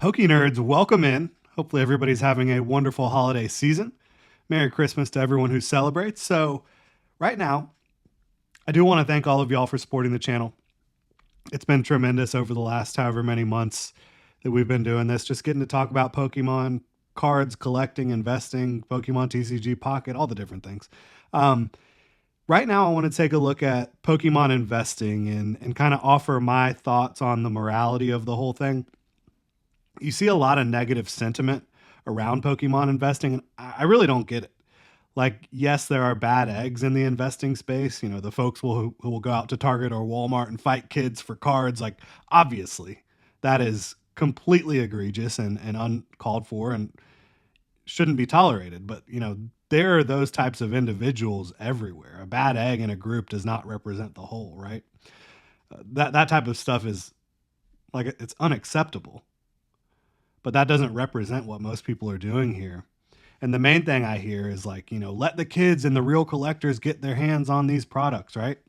Poke nerds, welcome in. Hopefully, everybody's having a wonderful holiday season. Merry Christmas to everyone who celebrates. So, right now, I do want to thank all of y'all for supporting the channel. It's been tremendous over the last however many months that we've been doing this, just getting to talk about Pokemon cards, collecting, investing, Pokemon TCG Pocket, all the different things. Um, right now, I want to take a look at Pokemon investing and kind of offer my thoughts on the morality of the whole thing. You see a lot of negative sentiment around Pokemon investing, and I really don't get it. Like, yes, there are bad eggs in the investing space. You know, the folks who will go out to Target or Walmart and fight kids for cards. Like, obviously, that is completely egregious and uncalled for and shouldn't be tolerated. But, you know, there are those types of individuals everywhere. A bad egg in a group does not represent the whole, right? That type of stuff is like it's unacceptable, but that doesn't represent what most people are doing here. And the main thing I hear is like, you know, let the kids and the real collectors get their hands on these products, right?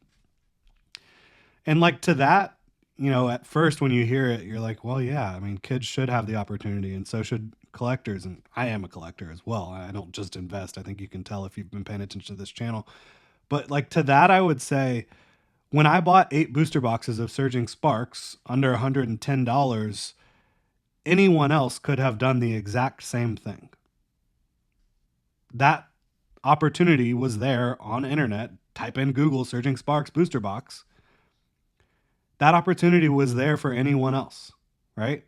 And like to that, you know, at first when you hear it, you're like, well, yeah, I mean, kids should have the opportunity and so should collectors. And I am a collector as well. I don't just invest. I think you can tell if you've been paying attention to this channel. But like to that, I would say when I bought 8 booster boxes of Surging Sparks under $110, anyone else could have done the exact same thing. That opportunity was there on internet. Type in Google Surging Sparks booster box. That opportunity was there for anyone else, right?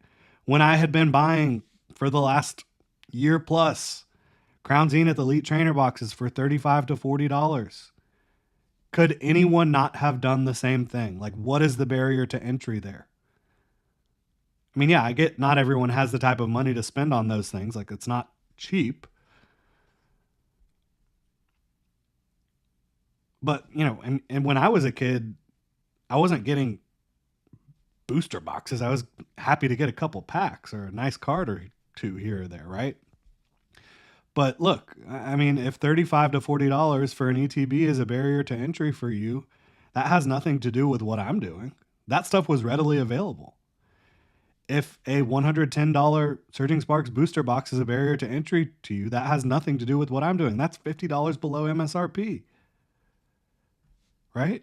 When I had been buying for the last year plus Crown Zenith Elite Trainer boxes for $35 to $40, could anyone not have done the same thing? Like, what is the barrier to entry there? I mean, yeah, I get not everyone has the type of money to spend on those things. Like, it's not cheap. But, you know, and when I was a kid, I wasn't getting booster boxes. I was happy to get a couple packs or a nice card or two here or there, right? But look, I mean, if $35 to $40 for an ETB is a barrier to entry for you, that has nothing to do with what I'm doing. That stuff was readily available. If a $110 Surging Sparks booster box is a barrier to entry to you, that has nothing to do with what I'm doing. That's $50 below MSRP, right?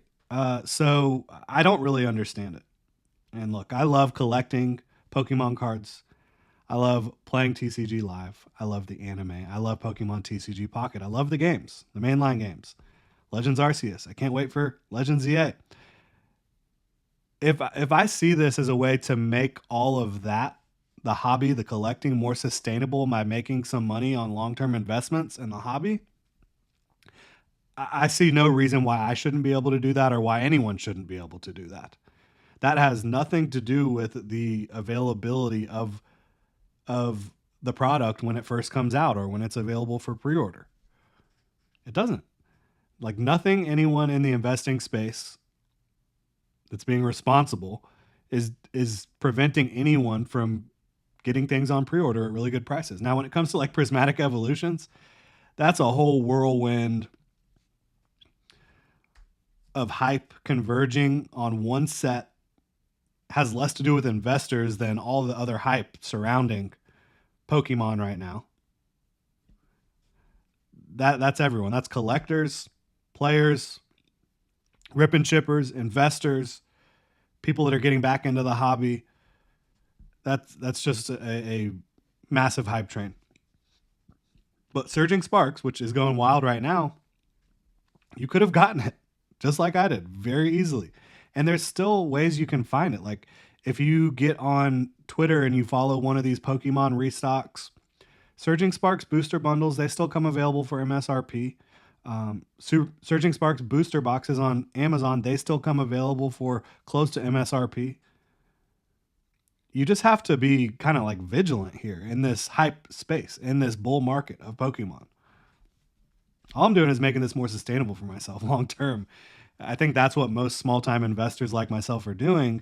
So I don't really understand it. And look, I love collecting Pokemon cards. I love playing TCG Live. I love the anime. I love Pokemon TCG Pocket. I love the games, the mainline games. Legends Arceus. I can't wait for Legends EA. If I see this as a way to make all of that, the hobby, the collecting, more sustainable by making some money on long-term investments in the hobby, I see no reason why I shouldn't be able to do that or why anyone shouldn't be able to do that. That has nothing to do with the availability of the product when it first comes out or when it's available for pre-order. It doesn't. Like nothing anyone in the investing space that's being responsible is preventing anyone from getting things on pre-order at really good prices. Now, when it comes to like Prismatic Evolutions, that's a whole whirlwind of hype converging on one set. Has less to do with investors than all the other hype surrounding Pokemon right now. That's everyone. That's collectors, players, rip and chippers, investors, people that are getting back into the hobby. That's just a massive hype train. But Surging Sparks, which is going wild right now, you could have gotten it just like I did very easily. And there's still ways you can find it. Like if you get on Twitter and you follow one of these Pokemon restocks, Surging Sparks booster bundles, they still come available for MSRP. Surging Sparks booster boxes on Amazon, they still come available for close to MSRP. You just have to be kind of like vigilant here in this hype space, in this bull market of Pokemon. All I'm doing is making this more sustainable for myself long term. I think that's what most small time investors like myself are doing.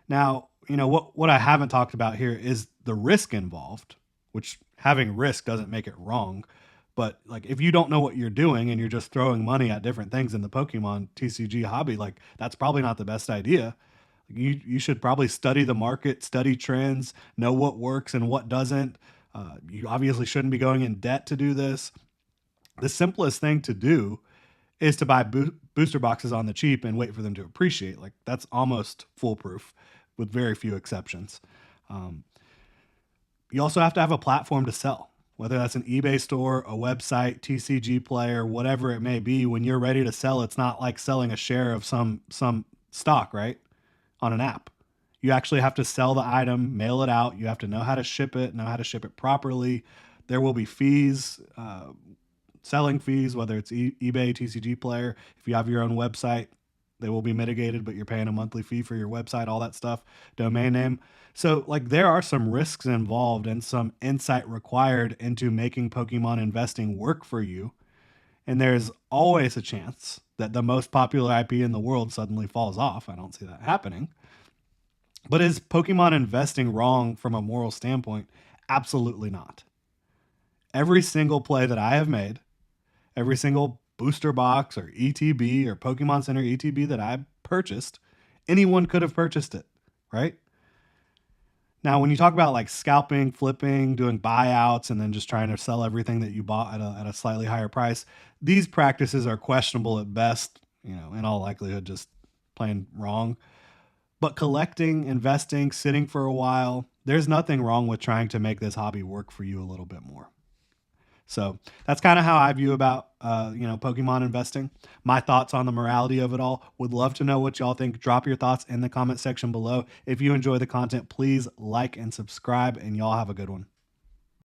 Now, you know, what I haven't talked about here is the risk involved, which having risk doesn't make it wrong. But like if you don't know what you're doing and you're just throwing money at different things in the Pokemon TCG hobby, like that's probably not the best idea. You should probably study the market, study trends, know what works and what doesn't. You obviously shouldn't be going in debt to do this. The simplest thing to do is to buy booster boxes on the cheap and wait for them to appreciate. Like that's almost foolproof, with very few exceptions. Um, you also have to have a platform to sell, whether that's an eBay store, a website, TCG player, whatever it may be. When you're ready to sell, it's not like selling a share of some stock, right? On an app. You actually have to sell the item, mail it out. You have to know how to ship it, know how to ship it properly. There will be fees, selling fees, whether it's eBay, TCG Player. If you have your own website, they will be mitigated, but you're paying a monthly fee for your website, all that stuff, domain name. So, like, there are some risks involved and some insight required into making Pokemon investing work for you. And there's always a chance that the most popular IP in the world suddenly falls off. I don't see that happening. But is Pokemon investing wrong from a moral standpoint? Absolutely not. Every single play that I have made, every single booster box or ETB or Pokemon Center ETB that I purchased, anyone could have purchased it, right? Now, when you talk about like scalping, flipping, doing buyouts, and then just trying to sell everything that you bought at a slightly higher price, these practices are questionable at best, in all likelihood, just plain wrong. But collecting, investing, sitting for a while, there's nothing wrong with trying to make this hobby work for you a little bit more. So that's kind of how I view about Pokemon investing. My thoughts on the morality of it all. Would love to know what y'all think. Drop your thoughts in the comment section below. If you enjoy the content, please like and subscribe, and y'all have a good one.